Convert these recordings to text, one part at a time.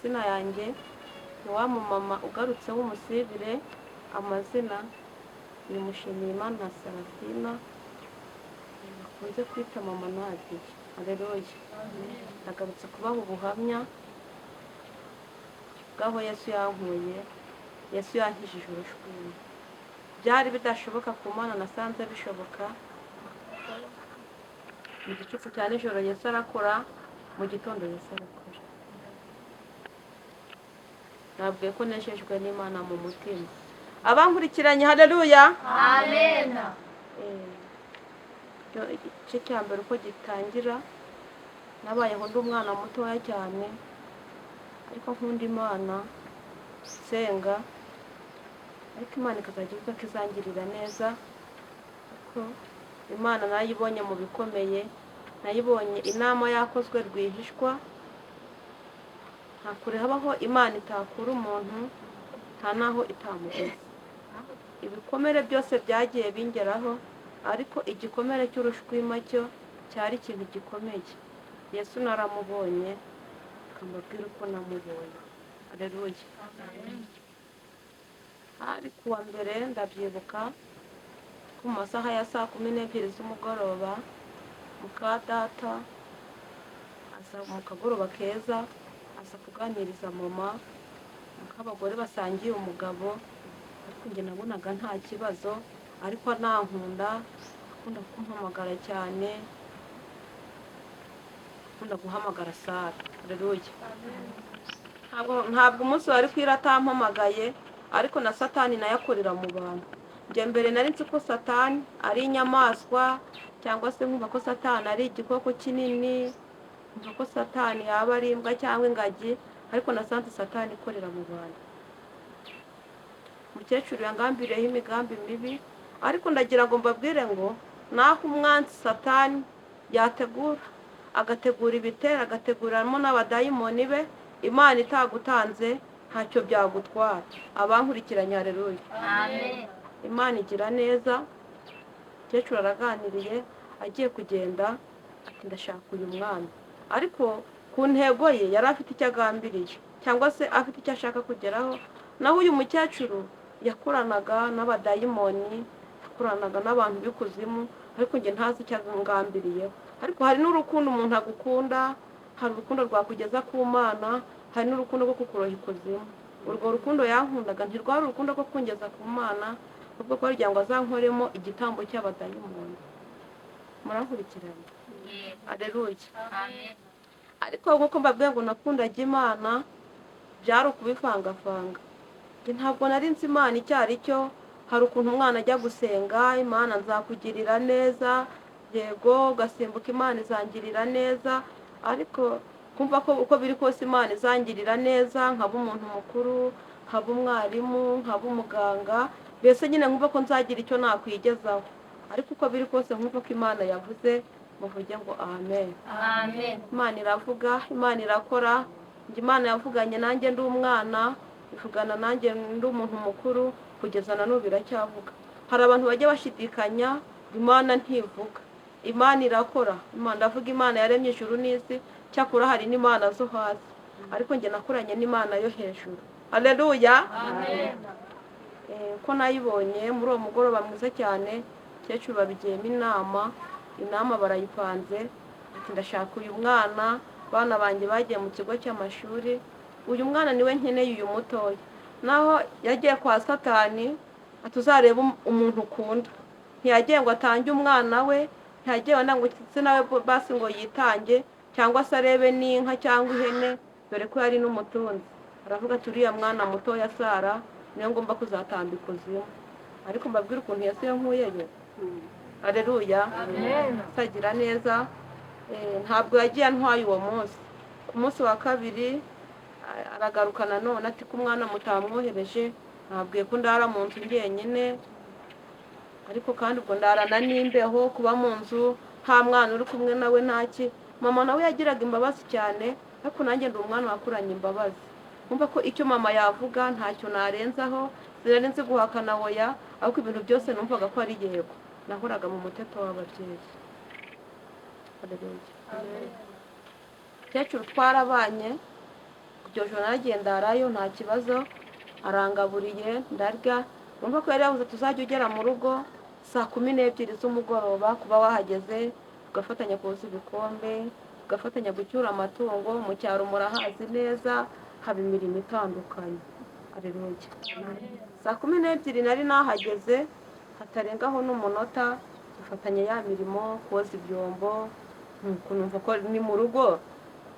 amazina yanjye ni wa mumama ugarutse w'umusivire, amazina ni Mushimiyimana Sarafina, bakunze kwita mama Nadia. Haleluya. Nagarutse kubaha ubuhamya bw'aho Yesu yankuye, Yesu yankijije urushwima. Byari bidashoboka ku Mana, nasanze bishoboka. Mu gicuku cya nijoro Yesu arakora, mu gitondo Yesu arakora. Nabwiye ko nejejwe n'Imana mu mutima. Abankurikiranye, haleluya. Amen. Igice cya mbere uko gitangira, nabayeho ndi umwana mutoya cyane, ariko nkunda Imana, senga, ariko Imana ikazajya ivuga ko izangirira neza, kuko Imana nayibonye mu bikomeye, nayibonye inama yakozwe rwihishwa, nta kure habaho Imana itakura umuntu, nta naho itamugeza. Ibikomere byose byagiye bingeraho, ariko igikomere cy'urushwima cyo cyari ikintu gikomeye. Yesu naramubonye, akambabwira uko namubonye. Haleluya. Ari kuwa mbere ndabyibuka, ku masaha ya 12:00 z'umugoroba, muka data aza mu kagoroba keza, aza kuganiriza mama, nk'abagore basangiye umugabo, ariko njye nabonaga nta kibazo, ariko nankunda, akunda kumpamagara cyane, akunda guhamagara Sara. Haleluya. Ntabwo umunsi wari kwira atampamagaye, ariko na Satani nayo akorera mu bantu. Njye mbere nari nzi ko Satani ari inyamaswa, cyangwa se nkumva ko Satani ari igikoko kinini, nkumva ko Satani yaba ari imbwa cyangwa ingagi, ariko nasanze Satani ikorera mu bantu. Umukecuru yangambiriyeho imigambi mibi, ariko ndagira ngo mbabwire ngo naho umwanzi Satani yategura, agategura ibitero, agateguramo n'abadayimoni be, Imana itagutanze ntacyo byagutwara. Abankurikiranye, haleluya. Amen. Imana igira neza. Umukecuru araganiriye, agiye kugenda, ati ndashaka uyu mwana, ariko ku ntego ye yari afite icyo agambiriye, cyangwa se afite icyo ashaka kugeraho. Naho uyu mukecuru yakoranaga n'abadayimoni, yakoranaga n'abantu b'ikuzimu, ariko njye ntazi icyo agambiriyeho. Ariko hari n'urukundo umuntu agukunda, hari urukundo rwakugeza ku Mana, hari n'urukundo rwo kukuroha ikuzimu. Urwo rukundo yankundaga ntirwari urukundo rwo kungeza ku Mana, ahubwo ko kugira ngo azankoremo igitambo cy'abadayimoni. Murankurikiranye? Haleluya. Amen. Ariko nk'uko mbabwiye ngo nakundaga Imana, byari ukubivangavanga. Njye ntabwo nari nzi Imana icyo ari cyo. Hari ukuntu umwana ajya gusenga, Imana nzakugirira neza, yego ugasimbuka, Imana izangirira neza, ariko kumva ko uko biri kose Imana izangirira neza, nkaba umuntu mukuru, nkaba umwarimu, nkaba umuganga, mbese nyine nkumva ko nzagira icyo nakwigezaho. Ariko uko biri kose nkumva ko Imana yavuze, muvuge ngo amen. Amen. Imana iravuga, Imana irakora. Njye Imana yavuganye nanjye ndi umwana, ivugana nanjye ndi umuntu mukuru, kugeza na n'ubu iracyavuga. Hari abantu bajya bashidikanya, Imana ntivuga. Imana irakora. Imana ndavuga, Imana yaremye ijuru n'isi, cyakora hari n'Imana zo hasi, ariko njye nakoranye n'Imana yo hejuru. Haleluya. Amen. Ko nayibonye muri uwo mugoroba mwiza cyane, umukecuru babigiyemo inama barayipanze, ati ndashaka uyu mwana, bana banjye bagiye mu kigo cy'amashuri, uyu mwana niwe nkeneye, uyu mutoya. Naho yagiye kwa Satani, ati uzarebe umuntu ukunda. Ntiyagiye ngo atange umwana we, ntiyagiye wenda ngo se nawe basi ngo yitange, cyangwa se arebe n'inka cyangwa ihene, dore ko yari n'umutunzi. Aravuga ati uriya mwana mutoya Sara niyo ngomba kuzatamba ikuzimu. Ariko mbabwira ukuntu Yesu yankuyeyo. Haleluya. Amen. Sagira neza. Ntabwo yagiye antwaye uwo munsi. Ku munsi wa kabiri aragaruka nanone, ati ko umwana mutamwohereje, nabwiye ko ndara mu nzu njyenyine, ariko kandi ubwo ndarana n'imbeho, kuba mu nzu nta mwana uri kumwe nawe ntaki. Mama nawe yagiraga imbabazi cyane, ariko nanjye ndi umwana wakuranye imbabazi. Kumva ko icyo mama yavuga ntacyo narenzaho, sinari nzi guhakana oya, ariko ibintu byose numvaga ko ari yego. Nahoraga mu muteto w'ababyeyi. Haleluya. Umukecuru twarabanye iryo joro naragiye ndarayo nta kibazo, arangaburiye ndarya. Urumva ko yari yavuze tuzajya ugera mu rugo saa 12 z'umugoroba, kuba wahageze ugafatanya koza ibikombe, ugafatanya gucyura amatungo. Mu cyaro murahazi neza, haba imirimo itandukanye. Aleluya. Saa 12 nari nahageze, hatarengaho n'umunota, dufatanya ya mirimo, koza ibyombo. Nuko numva ko ni mu rugo,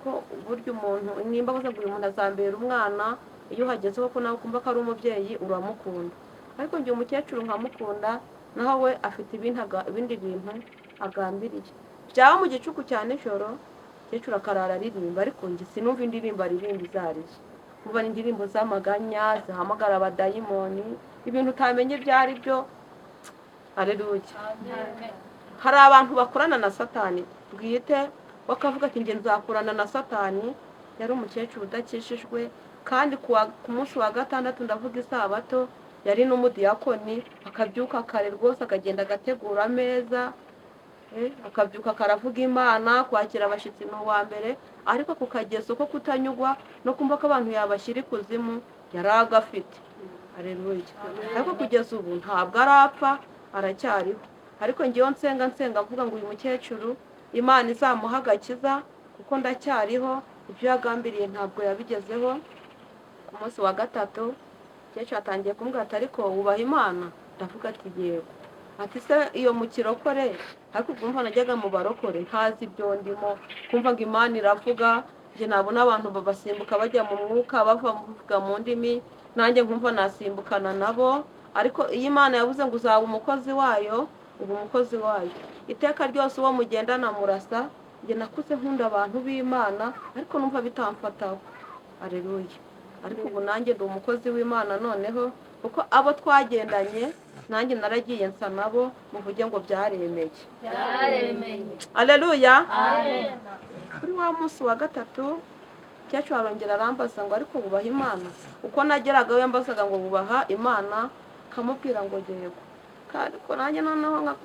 ko burya umuntu nimba avuze ngo uyu muntu azambera umwana, iyo uhageze koko nawe ukumva ko ari umubyeyi uramukunda. Ariko njye umukecuru nkamukunda, naho we afite ibindi bintu agambiriye. Byaba mu gicuku cya nijoro, umukecuru akarara aririmba, ariko njye sinumva indirimbo aririmba izo arizo. Kuba ni indirimbo z'amaganya, zihamagara abadayimoni, ibintu utamenye ibyo ari byo. Aleluya. Hari abantu bakorana na Satani bwite, bakavuga ati njye nzakorana na Satani. Yari umukecuru udakishijwe, kandi ku munsi wa gatandatu, ndavuga isabato, yari n'umudiyakoni. Akabyuka kare rwose, akagenda agategura ameza, akabyuka karavuga Imana, kwakira abashyitsi ni uwa mbere. Ariko ku kagezo ko kutanyugwa no kumva ko abantu yabashyira ikuzimu yari agafite. Aleluya. Ariko kugeza ubu ntabwo arapfa, aracyariho. Ariko ngewe nsenga mvuga ngo uyu mukecuru Imana izamuha agakiza, kuko ndacyariho. Ibyo yagambiriye ntabwo yabigezeho. Ku munsi wa gatatu umukecuru atangiye kumbwira ati ariko wubaha Imana? Ndavuga ati yego. Ati se iyo mu kirokore? Ariko kumva najyaga mu barokore ntazi ibyo ndimo, kumva ngo Imana iravuga, njye nabona abantu babasimbuka bajya mu mwuka, bavuga mu ndimi, nanjye nkumva nasimbukana nabo. Ariko iyo Imana yavuze ngo uzaba umukozi wayo, ubu umukozi wayo iteka ryose. Uwo mugendana murasa. Njye nakuze nkunda abantu b'Imana, ariko numva bitamfataho. Aleluya. Ariko ubu nanjye ndi umukozi w'Imana noneho, kuko abo twagendanye nanjye naragiye nsa nabo, muvuge ngo byaremeye. Aleluya. Kuri wa munsi wa gatatu umukecuru arongera arambaza ngo ariko wubaha Imana? Uko nageragaho yambazaga ngo wubaha Imana, kamubwira ngo yego. Ariko nanjye noneho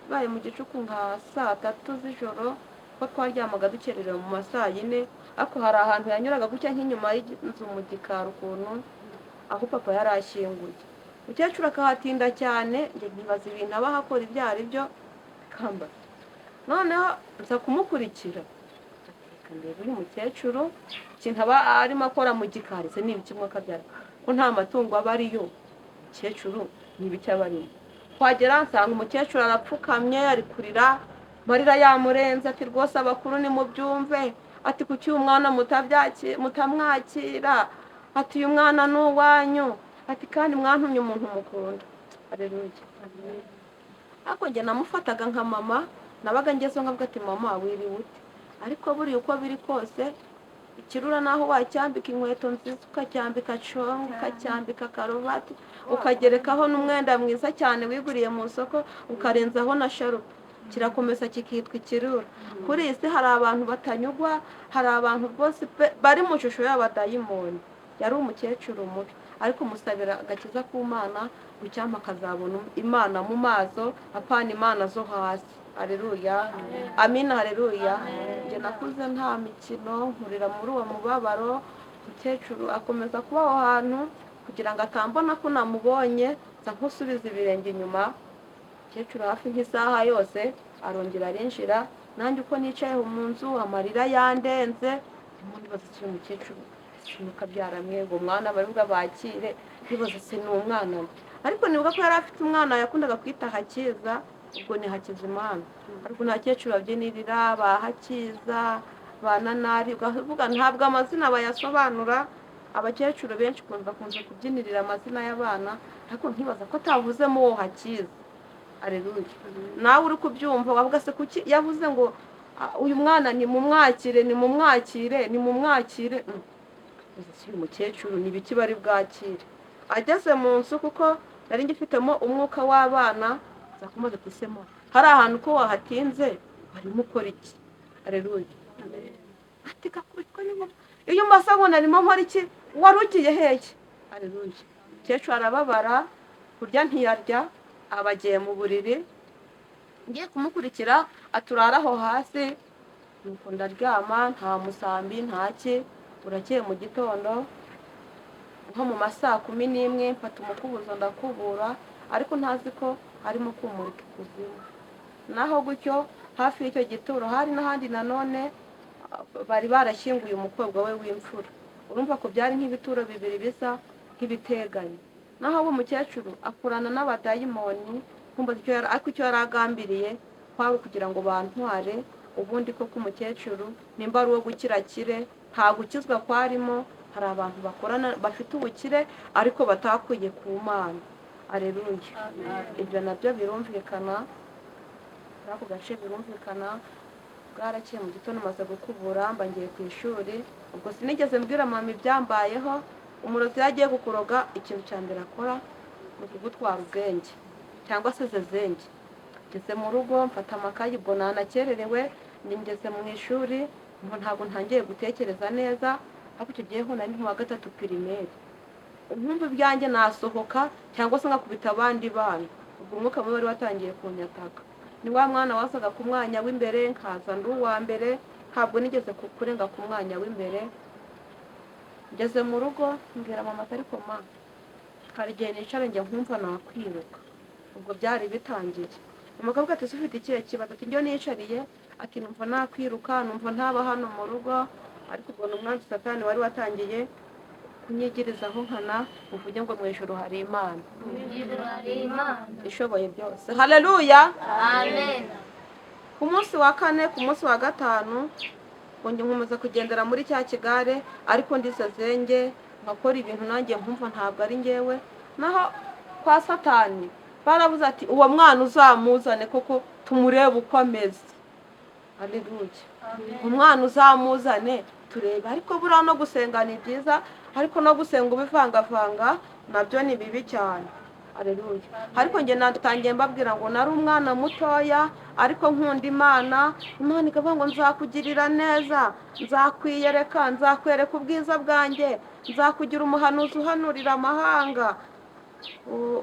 baye mu gicuku nka saa 3 z'ijoro, ko twaryamaga dukererewe mu masaa 4. Ariko hari ahantu yanyuraga gutya nk'inyuma y'inzu mu gikari ukuntu, aho papa yari ashyinguye. Umukecuru akahatinda cyane, njye nkibaza ibintu aba ahakora ibyo ari byo, kamba. Noneho nza kumukurikira, reka ndebe uyu mukecuru ikintu aba arimo akora mu gikari, se niba kimwe akabyara ko nta matungo aba ariyo. Umukecuru n'ibiki aba arimo. Twagera nsanga umukecuru arapfukamye, ari kurira, marira yamurenze. Ati rwose abakuru ni mubyumve, ati kuki uyu mwana mutamwakira? Ati uyu mwana ni uwanyu, ati kandi mwantumye umuntu mukunda. Aleluya. Ariko njye namufataga nka mama, nabaga ngezeho nkavuga ati mama wiriwe ute? Ariko buriya uko biri kose, ikirura naho wacyambika inkweto nziza, ukacyambika congo, ukacyambika karuvati, ukagerekaho n'umwenda mwiza cyane wiguriye mu isoko, ukarenzaho na sharupe, kirakomeza kikitwa ikirura. Kuri iyi si hari abantu batanyugwa, hari abantu bose bari mu shusho y'abadayimoni. Yari umukecuru mubi, ariko musabira agakiza ku Mana, gucyampa akazabona Imana mu maso, apana imana zo hasi. Aleluya. Amina. Aleluya. Njye nakuze nta mikino, nkurira muri uwo mubabaro. Umukecuru akomeza kuba aho hantu kugira ngo atambona ko namubonye, nza nkusubiza ibirenge inyuma. Umukecuru hafi nk'isaha yose arongera arinjira, nanjye uko nicaye mu nzu amarira yandenze. Nibaza se umukecuru sinuka byaramwe ngo umwana baruga bakire, nibaza se ni umwana. Ariko nibuka ko yari afite umwana yakundaga kwita Hakiza, ubwo ni Hakizimana. Ariko nta kecuru abyinirira ba Hakiza, ba Nanari, ukavuga ntabwo amazina bayasobanura. Abakecuru benshi bakunze kubyinirira amazina y'abana, ariko nkibaza ko atavuzemo uwo Hakiza. Aleluya. Nawe uri kubyumva wavuga se kuki yavuze ngo uyu mwana ni mumwakire, ni mumwakire, ni mumwakire? Uyu mukecuru ni biki bari bwakire? Ageze mu nzu, kuko nari ngifitemo umwuka w'abana, zakomaze kusema hari ahantu ko wahatinze, barimo ukora iki? Aleluya. Ati kakubitwa n'inkuba, iyo mbasa ngo narimo nkora iki? Wari ugiye hehe? Aleluya. Umukecuru arababara, kurya ntiyarya, abagiye mu buriri. Ngiye kumukurikira, aturara aho hasi, nuko ndaryama, nta musambi ntaki. burakeye mu gitondo nko mu ma saa 11 mfata umukubuzo ndakubura ariko ntazi ko harimo kumurika ikuzimu. Naho gutyo hafi y'icyo gituro hari n'ahandi nanone bari barashyinguye umukobwa we w'imfura. Urumva ko byari nk'ibituro bibiri bisa nk'ibiteganye. Naho uwo mukecuru akurana n'abadayimoni, ariko icyo yari agambiriye kwari kugira ngo bantware. Ubundi koko umukecuru nimba ari uwo gukira kire, nta gukizwa kwarimo. Hari abantu bakorana bafite ubukire ariko batakuye ku Mana. Aleluya. Ibyo nabyo birumvikana, muri ako gace birumvikana. Bwarakeye mu gitondo maze gukubura mba ngiye ku ishuri. Ubwo sinigeze mbwira mama ibyambayeho. Umurozi yagiye kukuroga, ikintu cya mbere akora ni ukugutwara ubwenge cyangwa se zezenge. Ngeze mu rugo mfata amakayi, ubwo nanakererewe, ngeze mu ishuri ntabwo ntangiye gutekereza neza. Ariko icyo gihe ho nari mu wa 3 primaire. Nkumva ibyanjye nasohoka cyangwa se ngakubita abandi bana. Ubwo umwuka mubi wari watangiye kunyataka. Ni wa mwana wasaga ku mwanya w'imbere nkaza ndi uwa mbere, ntabwo nigeze kurenga ku mwanya w'imbere. Ngeze mu rugo mbwira mama ariko ma hari igihe nicara njye nkumva nakwiruka. Ubwo byari bitangiye. Mama akavuga ati ufite ikihe kibazo? Ati njye nicariye, ati numva nakwiruka, numva ntaba hano mu rugo. Ariko ubwo n'umwanzi Satani wari watangiye kunyigirizaho nkana, uvuge ngo mu ijuru hari Imana ishoboye byose. Haleluya. Amen. Ku munsi wa 4, ku munsi wa 5 ngo nkomeza kugendera muri cya kigare, ariko ndisezenge nkakora ibintu nanjye nkumva ntabwo ari ngewe. Naho kwa Satani baravuze ati uwo mwana uzamuzane koko tumurebe uko ameze. Haleluya. Umwana uzamuzane turebe. Ariko buriya no gusenga ni byiza, ariko no gusenga ubivangavanga nabyo ni bibi cyane. Haleluya. Ariko njye natangiye mbabwira ngo nari umwana mutoya ariko nkunda Imana. Imana ikavuga ngo nzakugirira neza, nzakwiyereka, nzakwereka ubwiza bwanjye, nzakugira umuhanuzi uhanurira amahanga.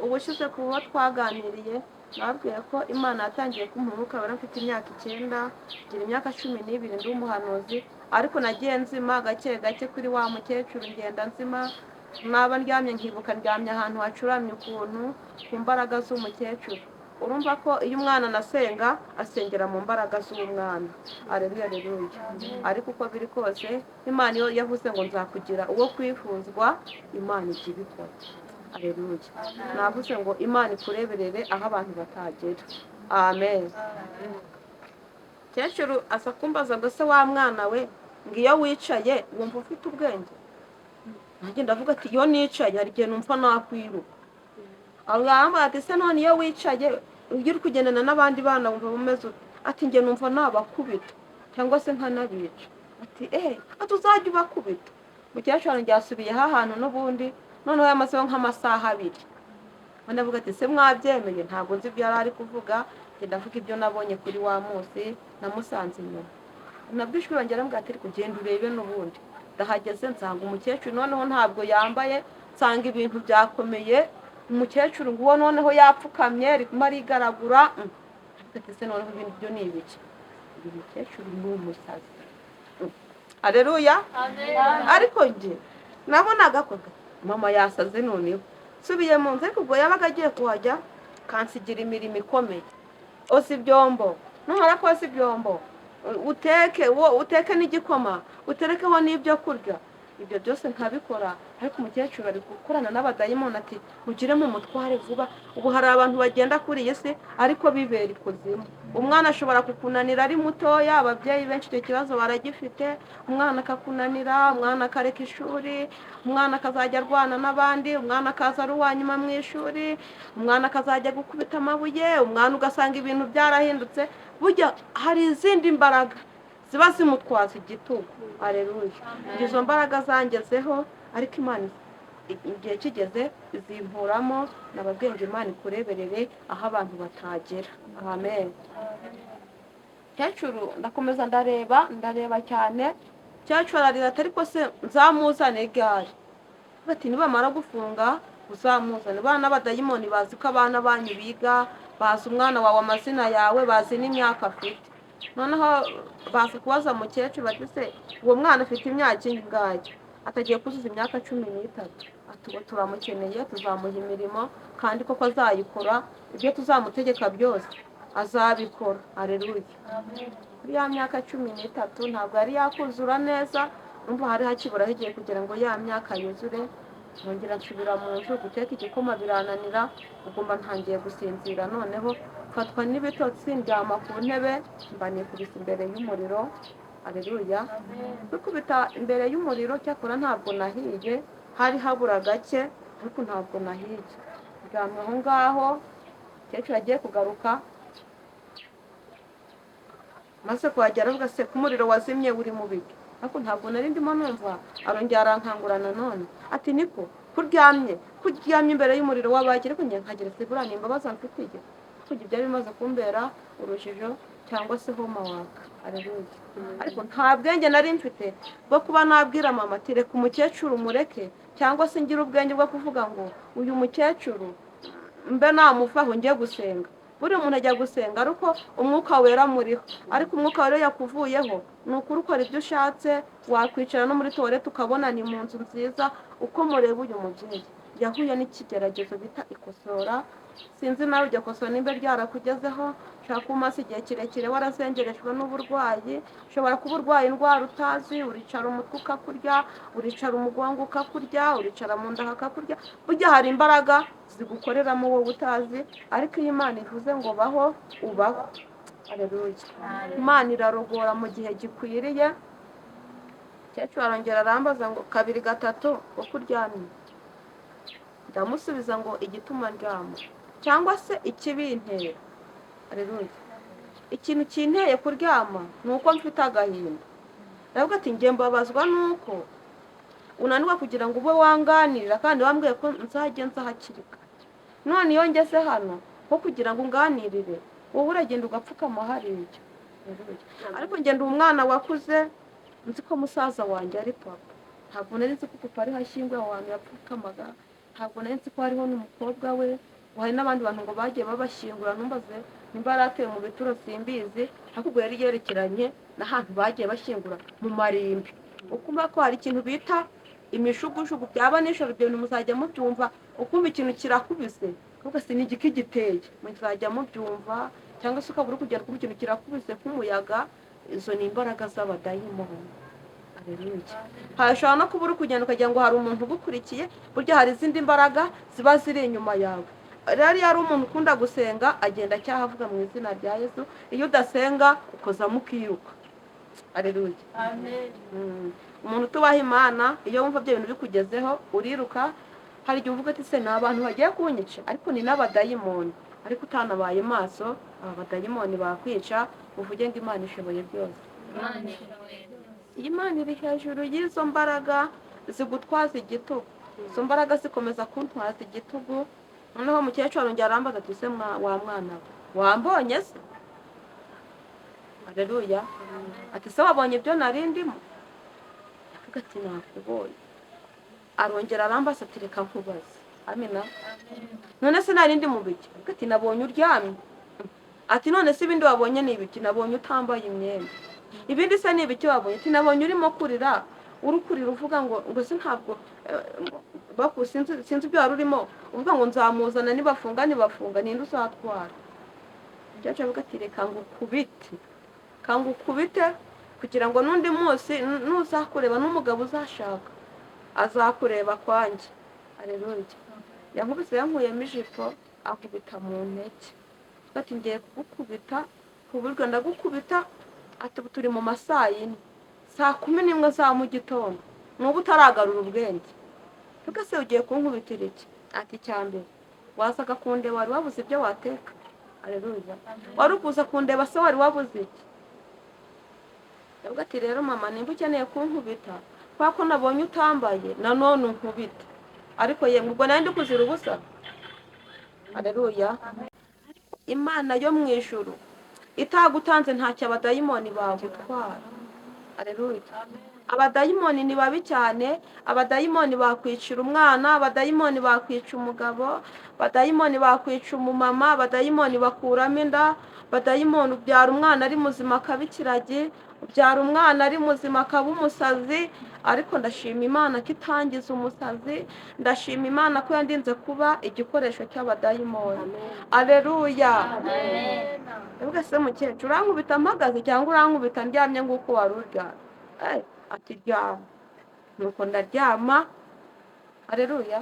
Ubushize ku bo twaganiriye nababwiye ko Imana yatangiye kumpa wera mfite imyaka 9, ngira imyaka 12 ndi umuhanuzi. Ariko nagiye nzima gake gake kuri wa mukecuru, ngenda nzima. Naba ndyamye nkibuka ndyamye ahantu hacuramye ukuntu ku mbaraga z'umukecuru. Urumva ko iyo umwana nasenga asengera mu mbaraga z'umwana. Aleluya, aleluya. Ariko uko biri kose Imana iyo yavuze ngo nzakugira uwo kwifuzwa, Imana ikibikora. Aleluya. Navuze ngo Imana ikureberere aho abantu batagera. Amen. Cyecuru asa kumbaza ngo se wa mwana we, ngiyo wicaye wumva ufite ubwenge? Nanjye ndavuga ati iyo nicaye hari igihe numva nakwiruka. Arambwira ati se none iyo wicaye ugira kugendana n'abandi bana wumva bumeze ute? Ati njye numva nabakubita cyangwa se nkanabica. Ati atuzajya ubakubita. Mukecuru njyasubiye ahantu n'ubundi, noneho yamaseho nk'amasaha 2. Ndavuga ati se mwabyemeye? Ntabwo nzi ibyo ari kuvuga. Ndavuga ibyo nabonye kuri wa munsi namusanze inyuma. Nabwishwe bangera mbwa ati kugenda urebe n'ubundi. Ndahageze nsanga umukecuru noneho ntabwo yambaye, nsanga ibintu byakomeye. Umukecuru nguwo noneho yapfukamye arimo arigaragura. Ati se noneho ibintu byo ni ibiki? Uyu mukecuru ni umusazi. Haleluya. Amen. Ariko nje nabonaga ko mama yasaze noneho. Subiye mu nze kubwo yabaga agiye kuhajya kansigira imirimo ikomeye. Osi byombo. Nuhara ko si byombo. Uteke n'igikoma, uterekeho n'ibyo kurya. Ibyo byose nkabikora. Ariko umukecuru ari gukorana n'abadayimoni ati mugire mu mutware vuba. Ubu hari abantu bagenda kuri iyi si ariko bibera ikuzimu. Umwana ashobora kukunanira ari mutoya, ababyeyi benshi icyo kibazo baragifite. Umwana akakunanira, umwana akareka ishuri, umwana akazajya arwana n'abandi, umwana akaza ari uwanyuma mu ishuri, umwana akazajya gukubita amabuye, umwana ugasanga ibintu byarahindutse. Burya hari izindi mbaraga ziba zimutwaza igitugu. Aleluya. Izo mbaraga zangezeho, ariko Imana igihe kigeze izimporamo. Nababwenge Imana ikureberere aho abantu batagera. Amen. Cyecuru ndakomeza ndareba cyane. Cyecuru ararira ati ariko se nzamuzane gare? Bati nibamara gufunga uzamuzane. Bana b'abadayimoni bazi ko abana banyu biga, bazi umwana wawe amazina yawe, bazi n'imyaka afite. Noneho baza kubaza mukecuru bati se uwo mwana afite imyaka ingahe? Atagiye kuzuza imyaka 13. Ati uwo turamukeneye, tuzamuha imirimo kandi koko azayikora, ibyo tuzamutegeka byose azabikora. Haleluya. Kuri ya myaka 13 ntabwo yari yakuzura neza, numva hari hakiburaho igihe kugira ngo ya myaka yuzure. Nongera nsubira mu nzu guteka igikoma birananira, ugomba ntangiye gusinzira. Noneho fatwa n'ibitotsi, ndyama ku ntebe, mba nikubise imbere y'umuriro. Haleluya. Kwikubita imbere y'umuriro cyakora ntabwo nahiye, hari habura gake ariko ntabwo nahiye. Ndyamye aho ngaho, umukecuru agiye kugaruka, maze kuhagera avuga se ko umuriro wazimye uri mu biki? Ariko ntabwo nari ndimo numva. Arongera arankangura nanone ati niko kuryamye imbere y'umuriro w'abaki? Ariko njye nkagira sigura nimba bazamfitiye kugira byari bimaze kumbera urujijo cyangwa se homa waka. Haleluya. Ariko nta bwenge nari mfite bwo kuba nabwira mama ati reka umukecuru mureke, cyangwa se ngira ubwenge bwo kuvuga ngo uyu mukecuru mbe namuvaho njye gusenga. Buri muntu ajya gusenga ariko umwuka wera muriho, ariko umwuka wera yakuvuyeho ni ukuri ukora ibyo ushatse, wakwicara no muri toilette ukabona ni mu nzu nziza. Uko mureba uyu mubyeyi yahuye n'ikigeragezo bita ikosora, sinzi nawe ujya kosora nimba ryarakugezeho, ushaka kumasa igihe kirekire warasengerejwe n'uburwayi, ushobora kuba urwaye indwara utazi, uricara umutwe ukakurya, uricara umugongo ukakurya, uricara mu nda hakakurya. Burya hari imbaraga zigukoreramo wowe utazi, ariko iyo Imana ivuze ngo baho ubaho. Haleluya. Imana irarogora mu gihe gikwiriye. Umukecuru arongera arambaza ngo 2 3 uko uryamye? Ndamusubiza ngo igituma ndyama cyangwa se ikibintera. Haleluya. Ikintu kinteye kuryama ni uko mfite agahinda. Ndavuga ati ngiye mbabazwa nuko unanirwa kugira ngo ube wanganirira kandi wambwiye ko nzagenza hakirika. None iyo ngeze hano ko kugira ngo unganirire, wowe uragenda ugapfukama hariya. Ariko ngenda umwana wakuze, nzi ko musaza wanjye ari papa. Ntabwo nari nzi ko papa ari hashyingwe aho hantu yapfukamaga. Ntabwo nari nzi ko hariho n'umukobwa we, hari n'abandi bantu ngo bagiye babashyingura. Numbaze nimba yaratuye mu bituro simbizi, ahubwo yari yerekeranye n'ahantu bagiye bashyingura mu marimbi. Ukumva ko hari ikintu bita imishugujugu, byaba nijoro ibyo bintu muzajya mubyumva. Ukumva ikintu kirakubise kuko si n'igiki giteye, muzajya mubyumva. Cyangwa se ukabura kugera ku kintu kirakubise nk'umuyaga, izo ni imbaraga z'abadayimoni. Haleluya. Hashobora no kuba uri kugenda ukagira ngo hari umuntu ugukurikiye, burya hari izindi mbaraga ziba ziri inyuma yawe. Rero iyo ari umuntu ukunda gusenga agenda acyaha avuga mu izina rya Yesu, iyo udasenga ukozamo ukiruka. Haleluya. Amen. Umuntu tubaha Imana iyo wumva byo bintu bikugezeho uriruka. Hari igihe uvuga ati se ni abantu bagiye kunyica, ariko ni n'abadayimoni. Ariko utanabaye maso, aba badayimoni bakwica, uvuge ngo Imana ishoboye byose. Imana iri hejuru y'izo mbaraga zigutwaza igitugu. Izo mbaraga zikomeza kuntwaza igitugu. Noneho umukecuru arongera arambaza ati se wa mwana wambonye se? Haleluya. Ati se wabonye ibyo nari ndimo? Avuga ati nakubonye. Arongera arambaza ati reka nkubaze. Amina. None se nari ndi mu biki? Avuga ati nabonye uryamye. Ati none se ibindi wabonye ni ibiki? Nabonye utambaye imyenda. Ibindi se ni ibiki wabonye? Ati nabonye urimo kurira, urukurira uvuga ngo se ntabwo sinzi ibyo wari urimo, uvuga ngo nzamuzana nibafunga ninde uzatwara? Umukecuru avuga ati reka ngukubite kugira ngo n'undi munsi nuzakureba n'umugabo uzashaka azakureba kwanjye. Haleluya. Yankubise yankuyemo ijipo akubita mu ntege. Ati ngiye kugukubita ku buryo ndagukubita. Ati turi mu masaa 4, saa 11 za mu gitondo, n'ubu utaragarura ubwenge. Tuka se ugiye kunkubitira iki? Ati cyambere wasaga kundeba wari wabuze ibyo wateka. Haleluya. Wari ukuza kundeba se wari wabuze iki? Yavuga ati rero mama nimba ukeneye kunkubita kwa ko nabonye utambaye nanone unkubita. Ariko yemwe ubwo nandi kuzira ubusa. Haleluya. Imana yo mu ijuru itagutanze ntacyo abadayimoni bagutwara. Haleluya. abadayimoni ni babi cyane. Abadayimoni bakwicira umwana, abadayimoni bakwica umugabo, abadayimoni bakwica umumama, abadayimoni bakuramo inda, abadayimoni ubyara umwana ari muzima akaba ikiragi, ubyara umwana ari muzima akaba umusazi. Ariko ndashima Imana ko itangiza umusazi, ndashima Imana ko yandinze kuba igikoresho cy'abadayimoni. Aleluya. Mbese se mukecuru urankubita mpagaze cyangwa urankubita ndyamye nk'uko wari uryamye? Ati ryama. Nuko ndaryama. Aleluya.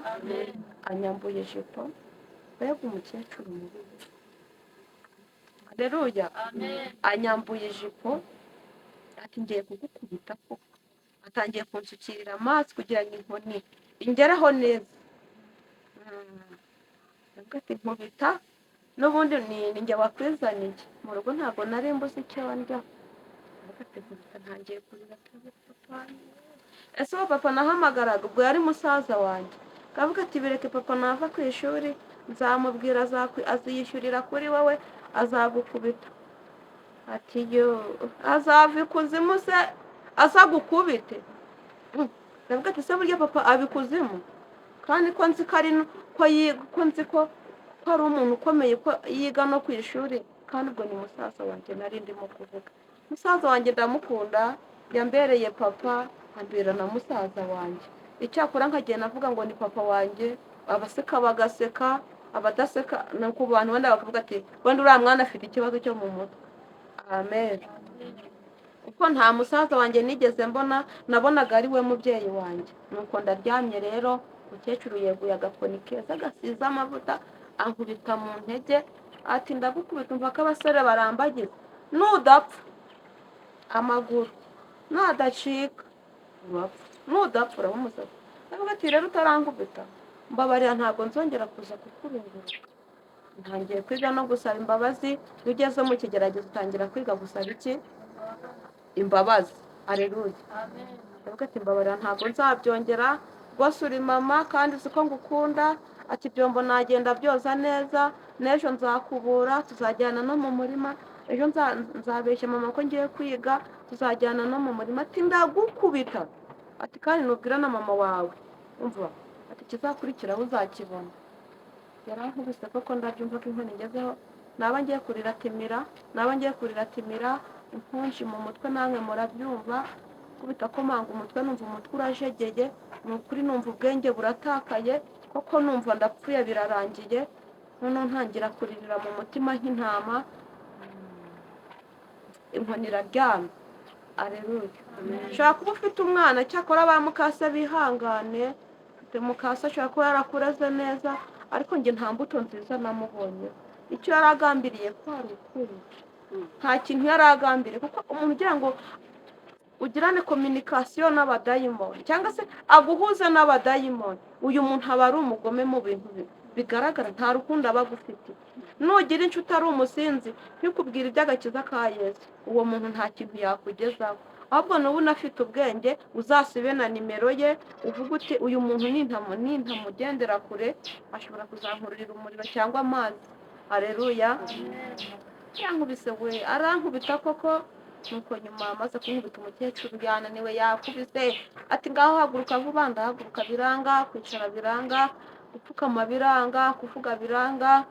Anyambuye ijipo. Mbega umukecuru mubi. Aleluya. Anyambuye ijipo. Ati ngiye kugukubita koko. Atangiye kunsukirira amazi kugira ngo inkoni ingereho neza. Ati nkubita n'ubundi ni njye wakwizaniye. Mu rugo ntabwo nari mbuze icyo ndya. Ntangiye kurira papa. Ese uwo papa nahamagaraga ubwo yari musaza wanjye. Kavuga ati bireke papa nava ku ishuri nzamubwira aziyishyurira kuri wowe azagukubita. Ati yo azava ikuzimu se azagukubite. Kavuga ati se burya papa abikuzimu kandi ko nzi ko ari ko nzi ko ari umuntu ukomeye ko yiga no ku ishuri kandi ubwo ni musaza wanjye nari ndimo kuvuga. Musaza wanjye ndamukunda yambereye papa ambera na musaza wanjye. Icyakora nkagenda navuga ngo ni papa wanjye, abaseka bagaseka, abadaseka no ku bantu wenda bakavuga ati wenda uriya mwana afite ikibazo cyo mu mutwe. Amen. Kuko nta musaza wanjye nigeze mbona, nabonaga ari we mubyeyi wanjye. Nuko ndaryamye rero umukecuru yeguye agakoni keza gasize amavuta ankubita mu ntege. Ati ndagukubita umva ko abasore barambagiza nudapfa amaguru nadacika urapfa nudapfa uraba umusazi. Ndavuga ati rero utarankubita mbabarira ntabwo nzongera kuza kukurungura. Ntangiye kwiga no gusaba imbabazi. Iyo ugeze mu kigeragezo utangira kwiga gusaba iki? Imbabazi. Aleluya. Ndavuga ati mbabarira ntabwo nzabyongera, rwose uri mama kandi uzi ko ngukunda. Ati byombo nagenda byoza neza, n'ejo nzakubura tuzajyana no mu murima, ejo nzabeshya mama ko ngiye kwiga tuzajyana no mu murima. Ati ndagukubita. Ati kandi nubwira na mama wawe umva ati kizakurikiraho uzakibona. Yarankubise koko ndabyumva ko inkoni ngezeho naba ngiye kurira timira impunshi mu mutwe namwe murabyumva. Kubita ko manga umutwe numva umutwe urajegeye, ni ukuri numva ubwenge buratakaye koko numva ndapfuye birarangiye. Noneho ntangira kuririra mu mutima nk'intama. Inkoni iraryamye. Aleluya. Ushobora kuba ufite umwana cyakora ba mukase bihangane. Mukase ashobora kuba yarakureze neza ariko njye nta mbuto nziza namubonye. Icyo yaragambiriye kwari ukuri. Nta kintu yaragambiriye kuko umuntu ugira ngo ugirane communication n'abadayimoni cyangwa se aguhuze n'abadayimoni, uyu muntu aba ari umugome mu bintu bigaragara, nta rukundo aba agufite. Nugira inshuti ari umusinzi ntikubwira iby'agakiza ka Yesu, uwo muntu nta kintu yakugezaho. Ahubwo n'ubu unafite ubwenge uzasibe na nimero ye uvuga uti uyu muntu nintamugendera kure ashobora kuzankururira umuriro cyangwa amazi. Aleluya. Yankubise we arankubita koko. Nuko nyuma amaze kunkubita umukecuru yananiwe yakubise. Ati ngaho haguruka vuba. Ndahaguruka biranga, kwicara biranga, gupfukama biranga, kuvuga biranga.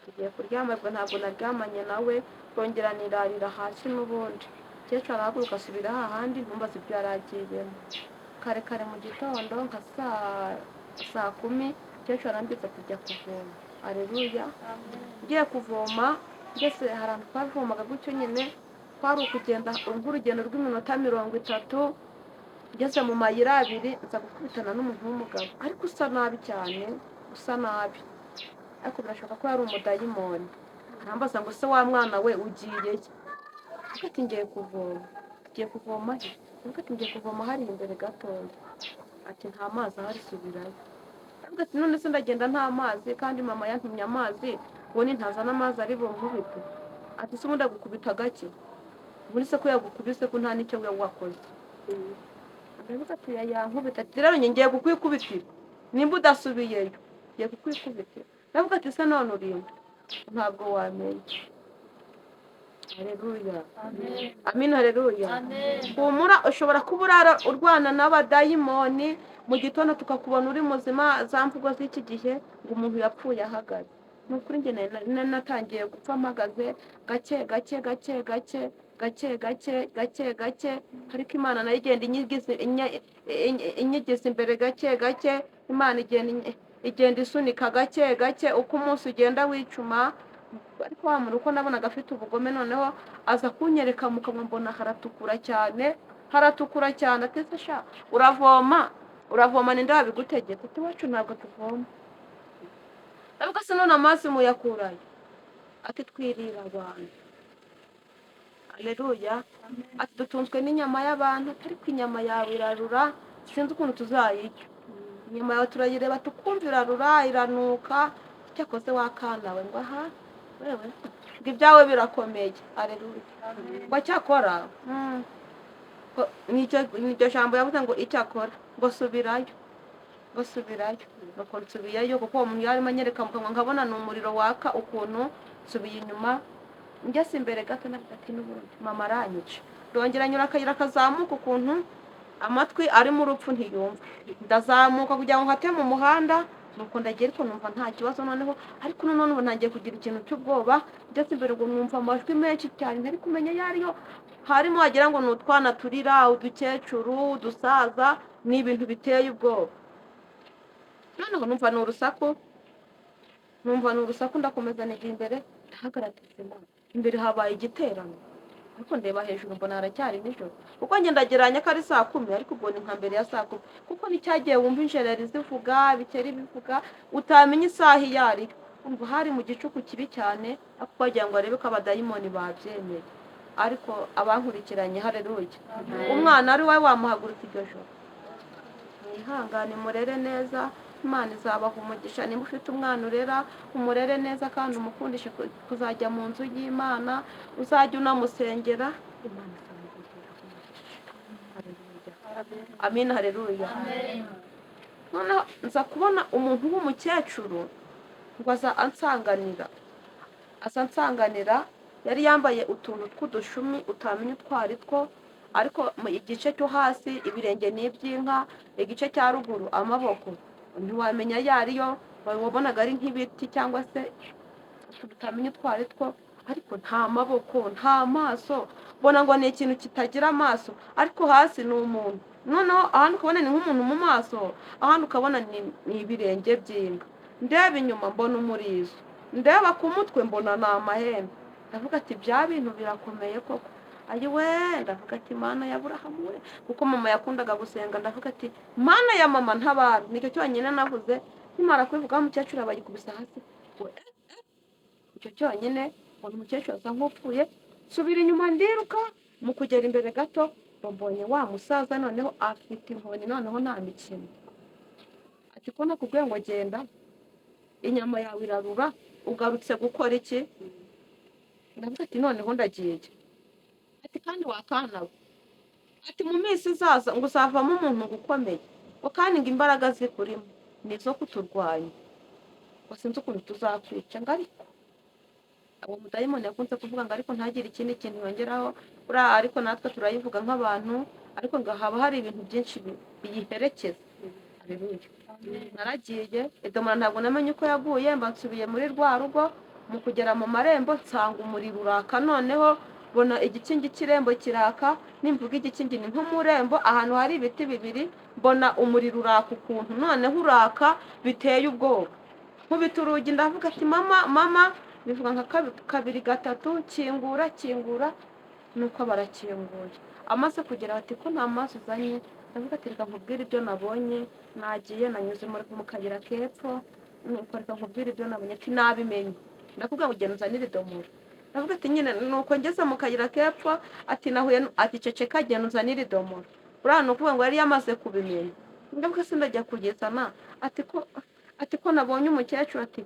Tugiye kuryama ubwo ntabwo naryamanye nawe, kongera nirarira hasi n'ubundi. Umukecuru arahaguruka asubira hahandi ntumbaze ibyo yaragiyemo. Kare kare mu gitondo nka saa 10 umukecuru arambwira kujya kuvoma. Aleluya. Ngiye kuvoma ngeze hari ahantu twavomaga gutyo nyine twari ukugenda urugendo rw'iminota 30. Ngeze mu mayira abiri nza gukubitana n'umuntu w'umugabo ariko usa nabi cyane, usa nabi ariko birashoboka ko yari umudayimoni. Arambaza ngo se wa mwana we ugiye he? Ati ngiye kuvoma. Ngiye kuvoma he? Ati ngiye kuvoma hari imbere gatoya. Ati nta mazi ahari subirayo. Ati none se ndagenda nta mazi kandi mama yantumye amazi, ubu ntazana amazi ari bunkubite. Ati se ubundi agukubita gake? Ubundi se ko yagukubise ko nta n'icyo we wakoze. Ndavuga ati yankubita. Ati rero ngiye kukwikubitira nimba udasubiyeyo, ngiye kukwikubitira. Ndavuga ati se none urinde ntabwo wamenye. Haleluya. Amen. Amina, haleluya. Amen. Humura, ushobora kuba urwana n'abadayimoni, mu gitondo tukakubona uri muzima, za mvugo z'iki gihe ngo umuntu yapfuye ahagaze. Ni ukuri njye natangiye gupfa mpagaze gake gake gake gake gake gake gake gake, ariko Imana nayo igenda inyigiza imbere gake gake, Imana igenda isunika gake gake, uko umunsi ugenda wicuma. Ariko wa muntu uko nabonaga afite ubugome, noneho aza kunyereka mu kanwa, mbona haratukura cyane, haratukura cyane. Ati se sha uravoma ninde wabigutegetse? Ati iwacu ntabwo tuvoma. Ndavuga se none amazi muyakurayo? Ati twirira abantu. Haleluya. Ati dutunzwe n'inyama y'abantu, ariko inyama yawe irarura, sinzi ukuntu tuzayirya. Inyama yawe turayireba tukumva irarura, iranuka, cyakoze wakanawe ngo aha wewe ngo ibyawe birakomeye. Haleluya. Ngo cyakora n'iryo jambo yavuze ngo icyakora ngo subirayo, ngo subirayo. Nuko nsubiyeyo, kuko uwo muntu yarimo anyereka mu kanwa, nkabona ni umuriro waka ukuntu. Nsubiye inyuma, ngeze imbere gato, navuga ati n'ubundi mama aranyica. Ndongera nyura akayira kazamuka ukuntu amatwi arimo urupfu ntiyumva. Ndazamuka kugira ngo nkate mu muhanda, nuko ndagiye, ariko numva nta kibazo noneho. Ariko none ubu ntangiye kugira ikintu cy'ubwoba, ngeze imbere ngo numva amajwi menshi cyane ntari kumenya ayo ariyo. Harimo wagira ngo ni utwana turira, udukecuru, udusaza, ni ibintu biteye ubwoba. Noneho numva ni urusaku, ndakomeza nigira imbere, ndahagarara Imana. Imbere habaye igiterane, ariko ndeba hejuru mbona haracyari nijoro, kuko njye ndageranya ko ari 10:00, ariko ubwo ni nka mbere ya 10:00, kuko nicyagiye wumva injereri zivuga, bikeri bivuga, utamenya isaha iyo ari. Umva hari mu gicuku kibi cyane, ariko wagira ngo arebe ko abadayimoni babyemeye. Ariko abankurikiranye, haleluya, umwana ari wawe wamuhagurutsa iryo joro. Mwihangane murere neza, Imana izabaha umugisha. Niba ufite umwana urera, umurere neza kandi umukundishe kuzajya mu nzu y'Imana, uzajya unamusengera. Imana izamugirira umugisha. Haleluya. Amina, haleluya. Noneho nza kubona umuntu w'umukecuru ngo aza ansanganira, yari yambaye utuntu tw'udushumi utamenya utwo ari two, ariko mu igice cyo hasi ibirenge ni iby'inka, igice cya ruguru amaboko ntiwamenya ayo ariyo, wabonaga ari nk'ibiti cyangwa se tutamenya utwo ari two, ariko nta maboko nta maso, mbona ngo ni ikintu kitagira amaso, ariko hasi ni umuntu. Noneho ahandi ukabona ni nk'umuntu mu maso, ahandi ukabona ni ibirenge by'inka. Ndeba inyuma mbona umurizo, ndeba ku mutwe mbona ni amahembe. Ndavuga ati bya bintu birakomeye koko. Ayiwe, ndavuga ati Mana ya Aburahamu we, kuko mama yakundaga gusenga. Ndavuga ati Mana ya mama ntabara. Nicyo cyonyine navuze, nkimara kubivuga umukecuru abayikubisa hasi. Icyo cyonyine mbona umukecuru asa nk'upfuye, subira inyuma ndiruka, mu kugera imbere gato mbonye wa musaza noneho afite inkoni, noneho nta mikino. Ati ko nakubwiye ngo genda, inyama yawe irarura, ugarutse gukora iki? Ndavuga ati noneho ndagiye. Ati kandi wakanawe, ati mu minsi izaza ngo uzavamo umuntu ukomeye, ngo kandi ngo imbaraga zikurimo ni izo kuturwanya, ngo sinzi ukuntu tuzakwica. Ngo ariko abo mudayimoni yakunze kuvuga ngo ariko ntagire ikindi kintu yongeraho, buriya ariko natwe turayivuga nk'abantu, ariko ngo haba hari ibintu byinshi biyiherekeza. Haleluya. Naragiye, idomora ntabwo namenye uko yaguye, mba nsubiye muri rwa rugo. Mu kugera mu marembo nsanga umuriro uraka, noneho mbona igikingi cy'irembo kiraka. Nimvuga igikingi ni nko mu rembo ahantu hari ibiti bibiri, mbona umuriro uraka ukuntu, noneho uraka biteye ubwoba. Nkubita urugi ndavuga ati mama, bivuga nka 2 3, kingura, nuko barakinguye. Amaze kugera ati ko nta maso uzanye, ndavuga ati reka nkubwire ibyo nabonye. Nagiye nanyuze mu kayira kepfo, nuko reka nkubwire ibyo nabonye. Ati nabimenye, ndakubwira ngo ugenda uzanire idomoro. Ndavuga ati nyine nuko ngeze mu kayira kepfo, ati nahuye, ati ceceka genda uzanire idomoro. Buriya ni ukuvuga ngo yari yamaze kubimenya. Ndavuga se ndajya kugezana, ati ko nabonye umukecuru, ati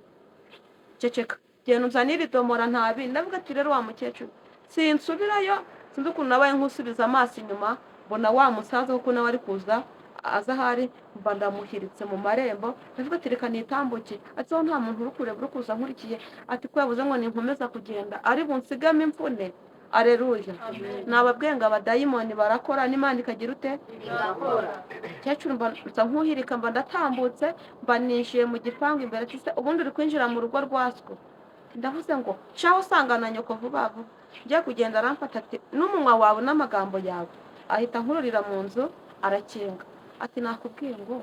ceceka genda uzanire idomora ntabi. Ndavuga ati rero wa mukecuru sinsubirayo, sinzi ukuntu nabaye nkusubiza amaso inyuma, mbona wa musaza kuko nawe ari kuza aza ahari, mba ndamuhiritse mu marembo. Ndavuga ati reka nitambuke, ati nta muntu uri kureba uri kuza nkurikiye, ati ko yavuze ngo ninkomeza kugenda ari bunsigame imvune. areruya nababwiye ngo abadayimoni barakora n'Imana ikagira ute Irakora. umukecuru mba nsa nk'uhirika mba ndatambutse mba nishyuye mu gipangu imbere ati se ubundi uri kwinjira mu rugo rwaswo ndavuze ngo shaho usanga na nyoko vuba vuba njya kugenda aramfata ati n'umunwa wawe n'amagambo yawe ahita nkururira mu nzu arakinga ati nakubwiye ngo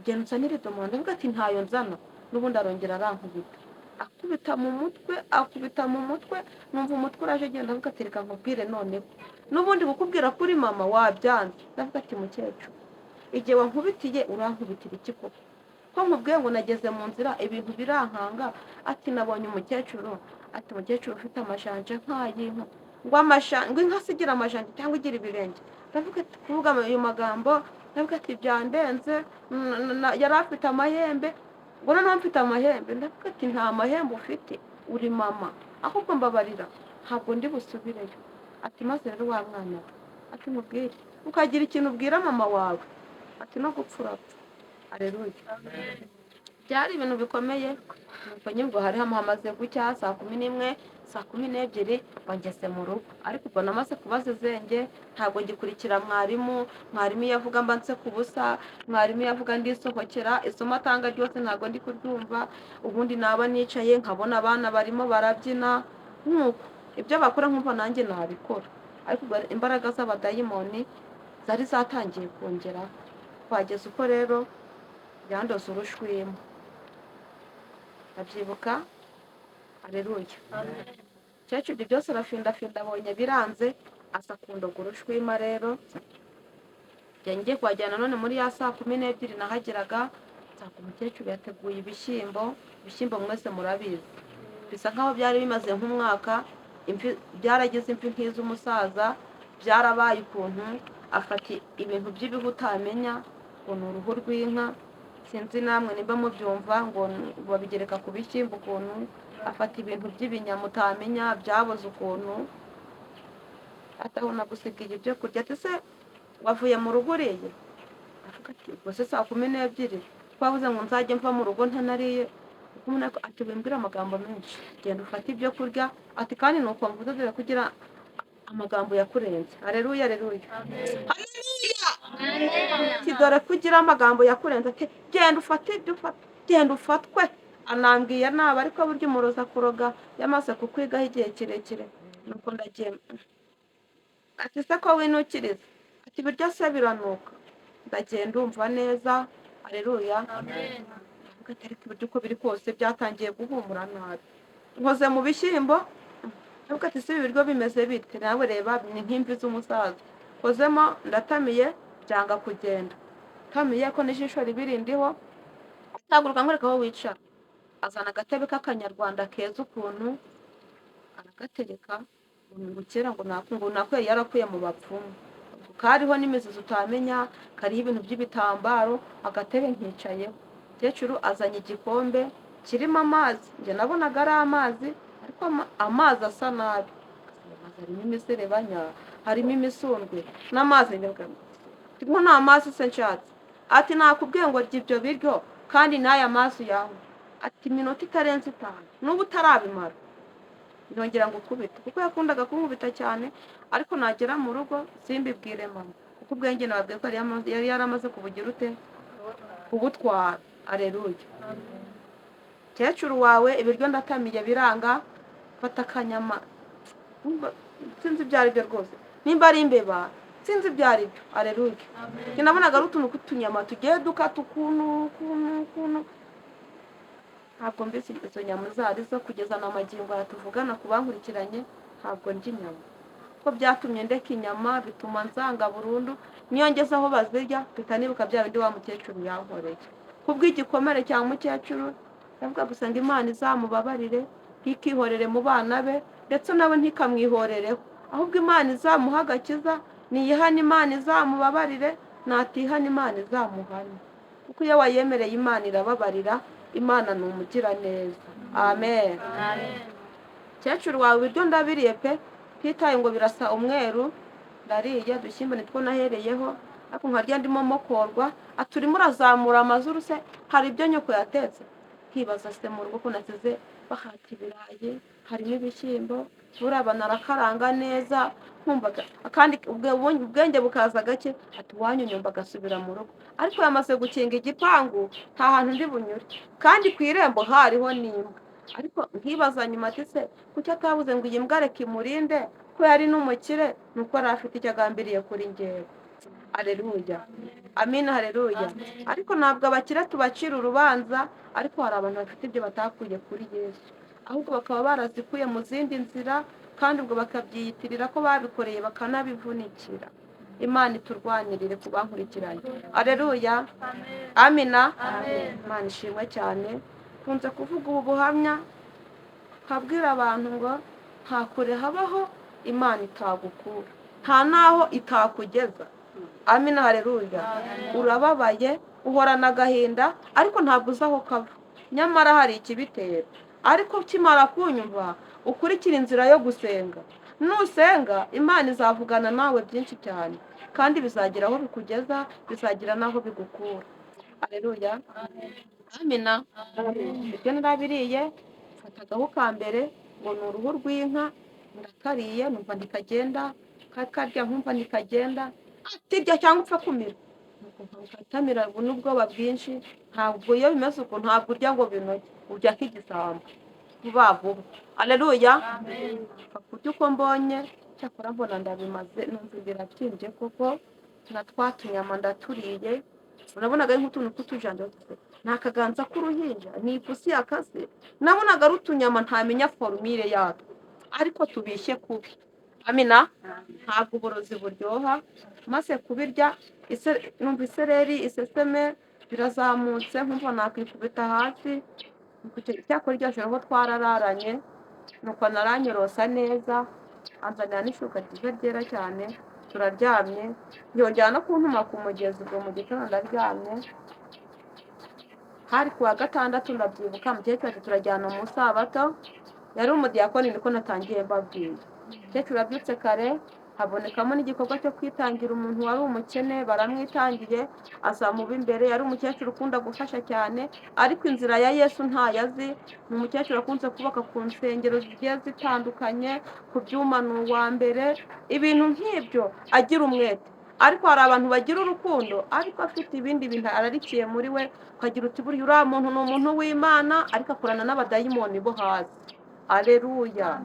genda unsanire domoro ndavuga ati ntayo nzana n'ubundi arongera arankubita akubita mu mutwe numva umutwe uraje agenda avuga ati reka nkubwire noneho n'ubundi kukubwira kuri mama wabyanze ndavuga ati mukecuru igihe wankubitiye urankubitira iki koko ko nkubwiye ngo nageze mu nzira ibintu birankanga ati nabonye umukecuru ati umukecuru ufite amajanja nk'ay'inka ngo inka sigira amajanja cyangwa igira ibirenge ndavuga ati kuvuga ayo magambo ndavuga ati byandenze yari afite amahembe ngo noneho mfite amahembe ndavuga ati nta mahembe ufite uri mama ahubwo mbabarira ntabwo ndi busubireyo ati maze rero wa mwana we ati mubwire ukagira ikintu ubwira mama wawe ati no gupfa urapfa areruya byari ibintu bikomeye nuko nyibwo hari hamaze gucya saa 11 saa 12 bangeze mu rugo ariko ubwo namaze kubaza izenge ntabwo ngikurikira mwarimu yavuga mbanse ku busa mwarimu yavuga ndisohokera isomo atanga ryose ntabwo ndi kuryumva ubundi naba nicaye nkabona abana barimo barabyina nk'uko ibyo bakora nkumva nanjye nabikora ariko imbaraga z'abadayimoni zari zatangiye kongera twageze uko rero yandoze urushwimo ndabyibuka areruya cyacu ibyo byose arafindafinda abonye biranze asa kundoga urushwima rero ngiye kuhajyana none muri ya saa 12 nahageraga nsanga umukecuru yateguye ibishyimbo mwese murabizi bisa nkaho byari bimaze nk'umwaka byaragize imvi nk'iz'umusaza byarabaye ukuntu afata ibintu by'ibihu utamenya ngo ni uruhu rw'inka sinzi namwe nimba mubyumva ngo babigereka ku bishyimbo ukuntu afata ibintu by'ibinyama utamenya byaboze ukuntu atabona gusigaye ibyo kurya ati se wavuye mu rugo uriye avuga ati ubwo se saa 12 twabuze ngo nzajye mva mu rugo ntanariye ati wimbwira amagambo menshi genda ufate ibyo kurya ati kandi nuko mvuze dore kugira amagambo yakurenze areruya haleluya dore kugira amagambo yakurenze ati genda ufate ibyo genda ufatwe anambwiye naba ariko buryo umuroza kuroga yamaze kukwigaho igihe kirekire nuko ndagenda ati se ko winukiriza ati birya se biranuka ndagenda umva neza areruya ariko ibiryo uko biri kose byatangiye guhumura nabi nkoze mu bishyimbo ndavuga ati se ibiryo bimeze bite nawe reba ni nk'imvi z'umusaza kozemo ndatamiye byanga kugenda tamiye ko n'ijisho ribirindiho ataguruka nkwereka aho wicara azana agatebe k'akanyarwanda keza ukuntu aragatereka ngo kera ngo nakuye yarakuye mu bapfumu kariho n'imizizo utamenya kariho ibintu by'ibitambaro agatebe nkicayeho umukecuru azanye igikombe kirimo amazi njye nabonaga ari amazi ariko amazi asa nabi harimo imiserebanya harimo imisundwe n'amazi ndimo nta mazi se nshatse ati nakubwiye ngo rya ibyo biryo kandi n'aya mazi yawe ati iminota itarenze 5 n'ubu utarabimara nongera ngo ukubite kuko yakundaga kunkubita cyane ariko nagera mu rugo simbibwire mama kuko ubwenge nababwiye ko yari yaramaze kubugira ute kubutwara areruya cecuru wawe ibiryo ndatamiye biranga fata akanyama sinzi byari byo rwose nimba ari imbeba sinzi byari byo areruya nabonaga ari utuntu tw'utunyama tugiye dukata ukuntu ntabwo mbese izo nyama zari zo kugeza na magingo aratuvugana ku bankurikiranye ntabwo ndya inyama ko byatumye ndeka inyama bituma nzanga burundu niyongeza aho bazirya mpita nibuka bya bindi wa mukecuru yankoreye kubw'igikomere cya mukecuru ndavuga gusa ngo Imana izamubabarire ntikihorere mu bana be ndetse nawe ntikamwihorereho ahubwo Imana izamuha agakiza niyihana Imana izamubabarire natihana Imana izamuhana kuko iyo wayemereye Imana irababarira Imana ni umugiraneza amen cecuru wawe ibiryo ndabiriye pe twitaye ngo birasa umweru ndariye dushyimbo nitwo nahereyeho ariko nkarya ndimo mokorwa aturimo urazamura amazuru se hari ibyo nyoko yatetse nkibaza se mu rugo ko nasize bahata ibirayi harimo ibishyimbo buraba narakaranga neza nkumvaga kandi ubwenge bukaza gake ati iwanyu nyumva agasubira mu rugo ariko yamaze gukinga igipangu nta hantu ndi bunyure kandi ku irembo hariho n'imbwa ariko nkibaza nyuma ati se kuki atabuze ngo iyi mbwa reka imurinde ko yari n'umukire nuko yari afite icyo agambiriye kuri njyewe. Haleluya, amina, haleluya. Ariko ntabwo abakire tubacira urubanza, ariko hari abantu bafite ibyo batakuye kuri Yesu ahubwo bakaba barazikuye mu zindi nzira kandi ubwo bakabyiyitirira ko babikoreye bakanabivunikira. Imana iturwanirire ku bankurikiranye. Haleluya, amina, Imana ishimwe cyane. Kunze kuvuga ubu buhamya nkabwira abantu ngo nta kure habaho Imana itagukura, nta naho itakugeza. Amina, haleluya. Urababaye, uhorana agahinda ariko ntabwo uzi aho kava, nyamara hari ikibitera. Ariko ukimara kunyumva ukurikira inzira yo gusenga, nusenga Imana izavugana nawe byinshi cyane kandi bizagira aho bikugeza, bizagira n'aho bigukura. Haleluya, amina. Ibyo narabiriye mfatagaho ka mbere ngo ni uruhu rw'inka, ndakariye numva ndikagenda, kakarya nkumva ndikagenda, atirya cyangwa upfa kumira ukatamira n'ubwoba bwinshi. Ntabwo iyo bimeze uko ntabwo urya ngo binoge, urya nk'igisambo vuba vuba. Haleluya, kurya uko mbonye, cyakora mbona ndabimaze numva birabyimbye koko na twa tunyama ndaturiye. Unabonaga ari nk'utuntu tw'utujanja, ni akaganza k'uruhinja, ni ipusi yakase. Nabonaga ari utunyama ntamenya forumire yatwo ariko tubishye kubi. Amina, ntabwo uburozi buryoha. Maze kubirya numva isereri iseseme birazamutse nkumva nakwikubita hasi. Cyakora iryo joro ho twarararanye nuko naranyorosa neza, anzanira n'ishuka ryiza ryera cyane, turaryamye yongera no kuntuma ku mugezi. Ubwo mu gitondo ndaryamye, hari kuwa gatandatu ndabyibuka, mukecuru ati turajyana mu sabato, yari umudiyakoni niko natangiye mbabwiye. Mukecuru abyutse kare, habonekamo n'igikorwa cyo kwitangira umuntu wari umukene, baramwitangiye azamuba imbere. Yari umukecuru ukunda gufasha cyane ariko inzira ya Yesu ntayazi. Ni umukecuru akunze kubaka ku nsengero zigiye zitandukanye, ku byuma ni uwa mbere, ibintu nk'ibyo agira umwete. Ariko hari abantu bagira urukundo ariko afite ibindi bintu ararikiye muri we, ukagira uti buriya uriya muntu ni umuntu w'Imana ariko akorana n'abadayimoni bo hasi. Haleluya,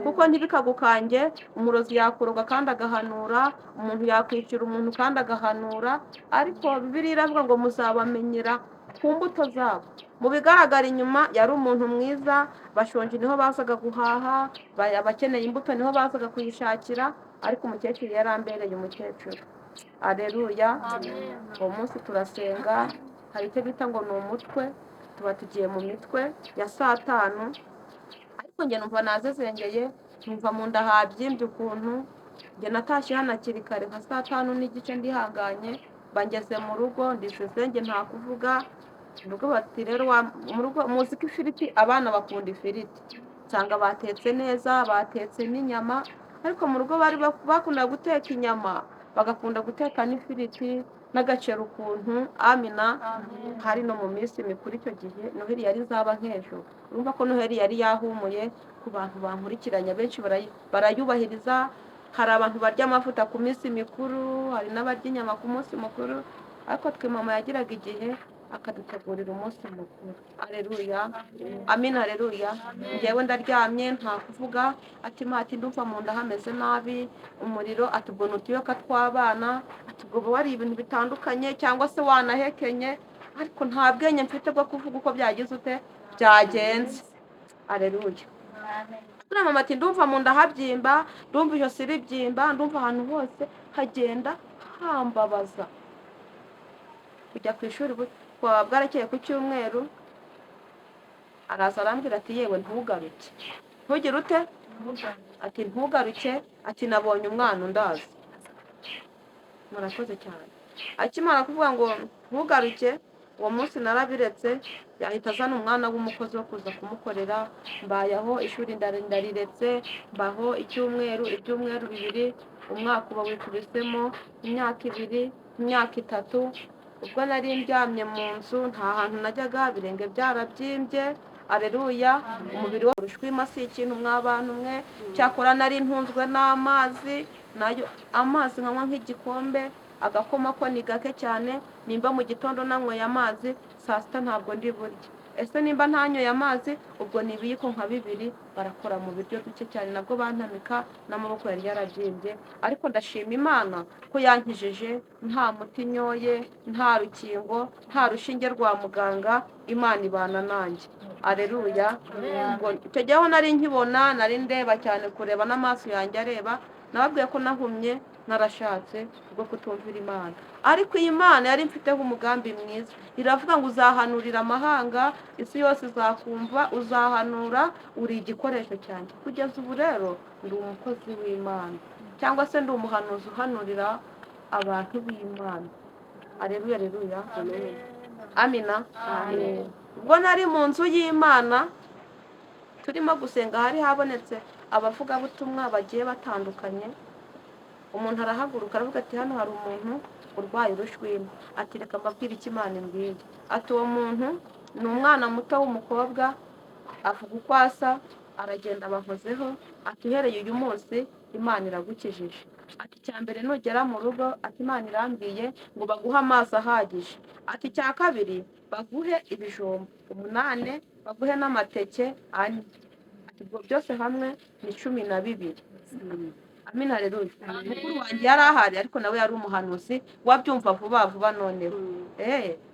kuko ntibikagukange. Umurozi yakoroga kandi agahanura, umuntu yakwicira umuntu kandi agahanura, ariko Bibiliya iravuga ngo muzabamenyera ku mbuto zabo. Mu bigaragara inyuma yari umuntu mwiza, bashonje niho bazaga guhaha, abakeneye imbuto niho bazaga kuyishakira, ariko umukecuru yarambereye umukecuru. Haleluya, uwo munsi turasenga, hari icyo bita ngo ni umutwe, tuba tugiye mu mitwe ya saa tanu. Ariko njye numva nazezengeye, numva mu nda habyimbye ukuntu. Njye natashye hano hakiri kare nka saa tanu n'igice ndihanganye, bangeze mu rugo ndisezenge nta kuvuga. Mu rugo bati rero mu rugo muzi ko ifiriti abana bakunda ifiriti, nsanga batetse neza, batetse n'inyama. Ariko mu rugo bari bakunda guteka inyama, bagakunda guteka n'ifiriti n'agaceri ukuntu. Amina, hari no mu minsi mikuru icyo gihe Noheli yari izaba nk'ejo. Urumva ko Noheli yari yahumuye ku bantu bankurikiranye, benshi barayubahiriza. Hari abantu barya amavuta ku minsi mikuru, hari n'abarya inyama ku munsi mukuru, ariko twe mama yagiraga igihe akadutegurira umunsi mukuru. Haleluya, amina, haleluya. Njyewe ndaryamye nta kuvuga, ati mati ndumva mu nda hameze nabi, umuriro, ati ubwo n'utuyoka tw'abana, ati ubwo wari ibintu bitandukanye cyangwa se wanahekenye, ariko nta bwenge mfite bwo kuvuga uko byagize ute byagenze. Haleluya. Tuna mama ati ndumva mu nda habyimba, ndumva ijosi ribyimba, ndumva ahantu hose hagenda hambabaza. Kujya ku ishuri bwarakeye ku cyumweru, araza arambwira ati yewe ntugaruke. Ntugire ute? Ati ntugaruke, ati nabonye umwana undaza. Murakoze cyane. Akimara kuvuga ngo ntugaruke, uwo munsi narabiretse, yahita azana umwana w'umukozi wo kuza kumukorera. Mbayeho ishuri ndariretse, mbaho ibyumweru bibiri, umwaka uba wikubisemo imyaka ibiri, imyaka itatu. Ubwo nari ndyamye mu nzu, nta hantu najyaga, ibirenge byarabyimbye, aleluya. Umubiri wo urushwima si ikintu mw'abantu mwe, cyakora nari ntunzwe n'amazi, nayo amazi nkanywa nk'igikombe, agakoma ko ni gake cyane, nimba mu gitondo nanyweye amazi, saa sita ntabwo ndi burye. Ese nimba ntanyoye amazi, ubwo ni ibiyiko nka bibiri barakora mu biryo duke cyane, nabwo bantamika n'amaboko yari yarabyimbye. Ariko ndashima Imana ko yankijije, nta muti nyoye, nta rukingo, nta rushinge rwa muganga, Imana ibana nanjye, aleluya. Ubwo icyo gihe aho nari nkibona, nari ndeba cyane kureba n'amaso yanjye areba, nababwiye ko nahumye narashatse bwo kutumvira Imana. Ariko iyi Mana yari mfiteho umugambi mwiza, iravuga ngo uzahanurira amahanga, isi yose izakumva, uzahanura, uri igikoresho cyanjye. Kugeza ubu rero ndi umukozi w'Imana, cyangwa se ndi umuhanuzi uhanurira abantu b'Imana, aleluya, aleluya, amina. Ubwo nari mu nzu y'Imana turimo gusenga, hari habonetse abavugabutumwa bagiye batandukanye. Umuntu arahaguruka aravuga ati hano hari umuntu urwaye urushwima, ati reka mbabwire icyo Imana imbwiye. Ati uwo muntu ni umwana muto w'umukobwa, avuga uko asa, aragenda abankozeho, ati uhereye uyu munsi Imana iragukijije. Ati icya mbere nugera mu rugo, ati Imana irambwiye ngo baguhe amazi ahagije. Ati icya kabiri baguhe ibijumba 8, baguhe n'amateke 4. Ati ubwo byose hamwe ni 12. Amina, aleluya. Mukuru wanjye yari ahari, ariko nawe yari umuhanuzi wabyumva vuba vuba. Noneho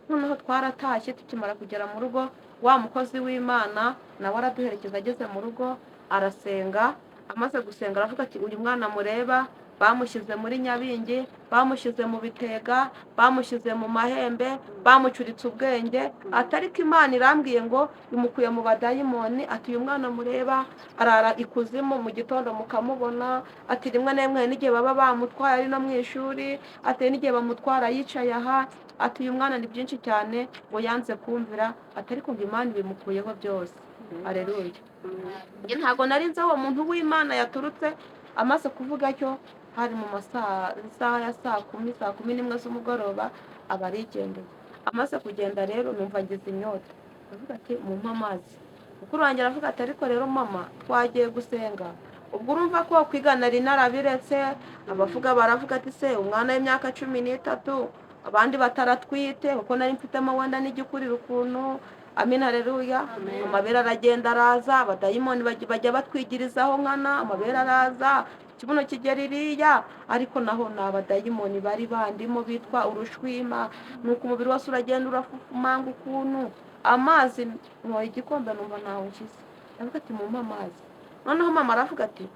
noneho twaratashye, tukimara kugera mu rugo, wa mukozi w'Imana nawe araduherekeza. Ageze mu rugo arasenga, amaze gusenga aravuga ati uyu mwana mureba bamushyize muri nyabingi, bamushyize mu bitega, bamushyize mu mahembe, bamucuritse ubwenge. Ati ariko Imana irambwiye ngo imukuye mu badayimoni. Ati uyu mwana mureba arara ikuzimu, mu gitondo mukamubona. Ati rimwe na rimwe n'igihe baba bamutwaye ari no mu ishuri, ati n'igihe bamutwara yicaye aha. Ati uyu mwana ni byinshi cyane ngo yanze kumvira, ati ariko ngo Imana ibimukuyeho byose, aleluya. Njye ntabwo nari nzi aho umuntu w'Imana yaturutse. Amaze kuvuga cyo hari mu isaha ya saa 10 z'umugoroba, aba arigendeye. Amaze kugenda rero numva ngize inyota, aravuga ati mumpe amazi. Mukuru wanjye aravuga ati ariko rero mama twagiye gusenga. Ubwo urumva ko kwiga nari narabiretse. Abavuga baravuga ati se umwana w'imyaka 13, abandi bataratwite, kuko nari mfitemo wenda n'igikurira ukuntu. Amina, aleluya. Amabere aragenda araza, abadayimoni bajya batwigirizaho nkana, amabere araza, ikibuno kigera iriya, ariko naho ni abadayimoni bari bandimo bitwa urushwima. Nuko umubiri wose uragenda urafufumanga ukuntu. Amazi nyoye igikombe numva ntaho nshyize, aravuga ati mumpe amazi. Noneho mama aravuga ati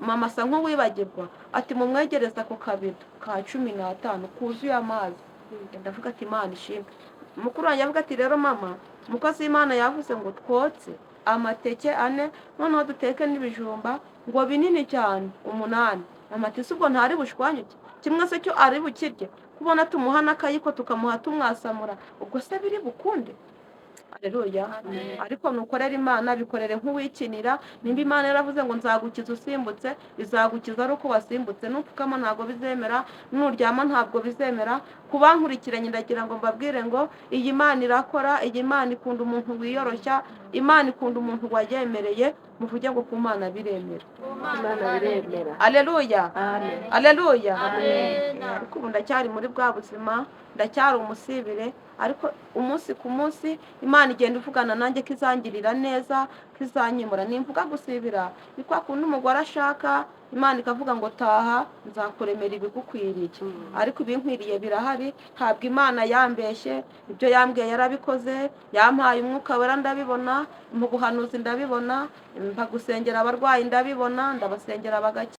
mama asa nk'uwibagirwa, ati mumwegereza ako kabido ka 15 kuzuye amazi. Ndavuga ati Imana ishimwe. Mukuru wanjye avuga ati rero mama, umukozi w'Imana yavuze ngo twotse amateke 4, noneho duteke n'ibijumba ngo binini cyane 8. Amatisi ubwo ntari bushwanyuke, kimwe se cyo ari bukirye, kubona tumuha n'akayiko tukamuha tumwasamura, ubwo se biri bukunde, aleluya. Ariko nukorera Imana, bikorere nk'uwikinira. Nimba Imana yaravuze ngo nzagukiza usimbutse, izagukiza ari uko wasimbutse. Nupfukama ntabwo bizemera, nuryama ntabwo bizemera. Kubankurikiranye ndagira ngo mbabwire ngo iyi Mana irakora, iyi Mana ikunda umuntu wiyoroshya, Imana ikunda umuntu wayemereye. Muvuge ngo ku Mana biremera, Imana biremera. aleluya, Amen. aleluya. Amen. Ariko ubu ndacyari muri bwa buzima, ndacyari umusibire, ariko umunsi ku munsi Imana igenda ivugana nanjye ko izangirira neza, ko izanyimura. Nimvuga gusibira ni kwa kundi umugore ashaka, Imana ikavuga ngo taha nzakuremera ibigukwiriye. Ariko ibinkwiriye birahari, ntabwo Imana yambeshye. Ibyo yambwiye yarabikoze. Yampaye umwuka wera ndabibona, mu buhanuzi ndabibona, mpa gusengera abarwayi ndabibona, ndabasengera bagakira.